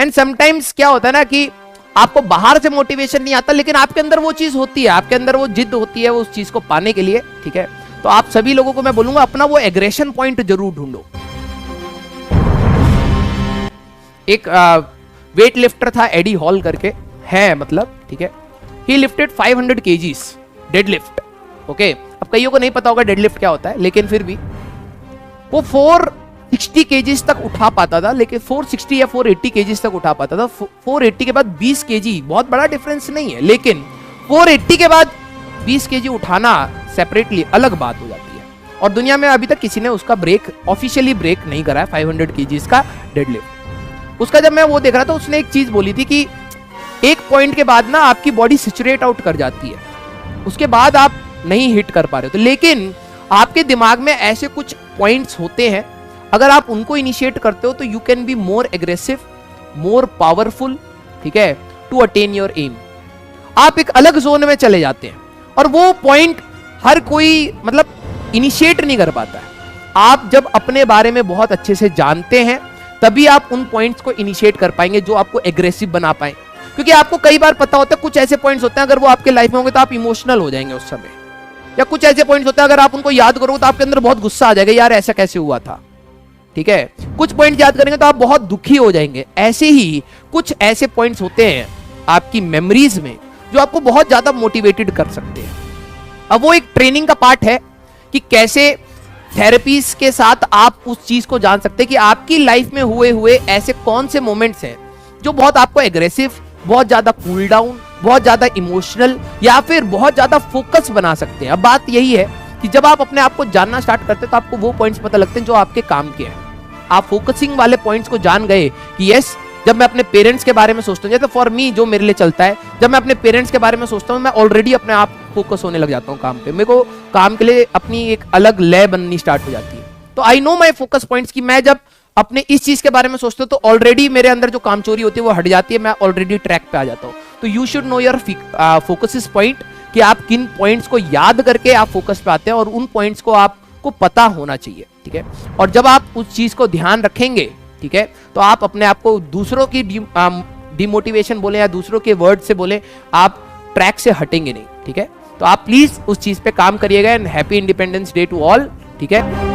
And sometimes क्या होता है ना कि आपको बाहर से मोटिवेशन नहीं आता, लेकिन आपके अंदर वो चीज होती है, आपके अंदर वो जिद होती है उस चीज को पाने के लिए, ठीक है। तो आप सभी लोगों को मैं बोलूंगा अपना वो एग्रेशन पॉइंट जरूर ढूंढो। एक वेट लिफ्टर था एडी हॉल करके है, मतलब ठीक है, ही लिफ्टेड 500 kgs डेडलिफ्ट, ओके। अब कईयों को नहीं पता होगा डेडलिफ्ट क्या होता है, लेकिन फिर भी वो 460 kgs तक उठा पाता था, लेकिन 460 या 480 kgs तक उठा पाता था। 480 के बाद 20 kg बहुत बड़ा डिफरेंस नहीं है, लेकिन 480 के बाद 20 kg उठाना सेपरेटली अलग बात हो जाती है। और दुनिया में अभी तक किसी ने उसका ब्रेक, ऑफिशियली ब्रेक नहीं करा है 500 kgs का डेडलिफ्ट। उसका जब मैं वो देख रहा था, उसने एक चीज बोली थी कि एक पॉइंट के बाद ना आपकी बॉडी सैचुरेट आउट कर जाती है, उसके बाद आप नहीं हिट कर पा रहे हो। तो लेकिन आपके दिमाग में ऐसे कुछ पॉइंट्स होते हैं, अगर आप उनको इनिशिएट करते हो तो you can be more aggressive, more powerful, ठीक है, टू अटेन योर एम। आप एक अलग जोन में चले जाते हैं और वो पॉइंट हर कोई मतलब इनिशिएट नहीं कर पाता है। आप जब अपने बारे में बहुत अच्छे से जानते हैं तभी आप उन पॉइंट्स को इनिशिएट कर पाएंगे जो आपको एग्रेसिव बना पाए। क्योंकि आपको कई बार पता होता है कुछ ऐसे पॉइंट्स होते हैं अगर वो आपके लाइफ में होंगे तो आप इमोशनल हो जाएंगे उस समय, या कुछ ऐसे पॉइंट्स होते हैं अगर आप उनको याद करोगे तो आपके अंदर बहुत गुस्सा आ जाएगा, यार ऐसा कैसे हुआ था, ठीक है। कुछ पॉइंट याद करेंगे तो आप बहुत दुखी हो जाएंगे। ऐसे ही कुछ ऐसे पॉइंट्स होते हैं आपकी मेमोरीज में जो आपको बहुत ज्यादा मोटिवेटेड कर सकते हैं। अब वो एक ट्रेनिंग का पार्ट है कि कैसे थेरेपीज के साथ आप उस चीज को जान सकते हैं कि आपकी लाइफ में हुए ऐसे कौन से मोमेंट्स हैं जो बहुत आपको एग्रेसिव, बहुत ज्यादा कूल डाउन, बहुत ज्यादा इमोशनल या फिर बहुत ज्यादा फोकस बना सकते हैं। अब बात यही है कि जब आप अपने आप को जानना स्टार्ट करते हैं तो आपको वो पॉइंट्स पता लगते हैं जो आपके काम के हैं। आप फोकसिंग वाले पॉइंट्स को जान गए कि यस, जब मैं अपने पेरेंट्स के बारे में सोचता हूँ, जैसे फॉर मी जो मेरे लिए चलता है, जब मैं अपने पेरेंट्स के बारे में सोचता हूँ मैं ऑलरेडी अपने आप फोकस होने लग जाता हूँ काम पे। मेरे को काम के लिए अपनी एक अलग लय बननी स्टार्ट हो जाती है। तो I know my focus points कि मैं जब अपने इस चीज के बारे में सोचता हूँ तो ऑलरेडी मेरे अंदर जो काम चोरी होती है वो हट जाती है, मैं ऑलरेडी ट्रैक पे आ जाता हूँ। तो you should know your focus point, कि आप किन पॉइंट्स को याद करके आप फोकस पे आते हैं और उन पॉइंट्स को आपको पता होना चाहिए, ठीक है। और जब आप उस चीज को ध्यान रखेंगे, ठीक है, तो आप अपने आप को दूसरों की डिमोटिवेशन बोले या दूसरों के वर्ड से बोले, आप ट्रैक से हटेंगे नहीं, ठीक है। तो आप प्लीज उस चीज पे काम करिएगा। And happy independence day to all, ठीक है।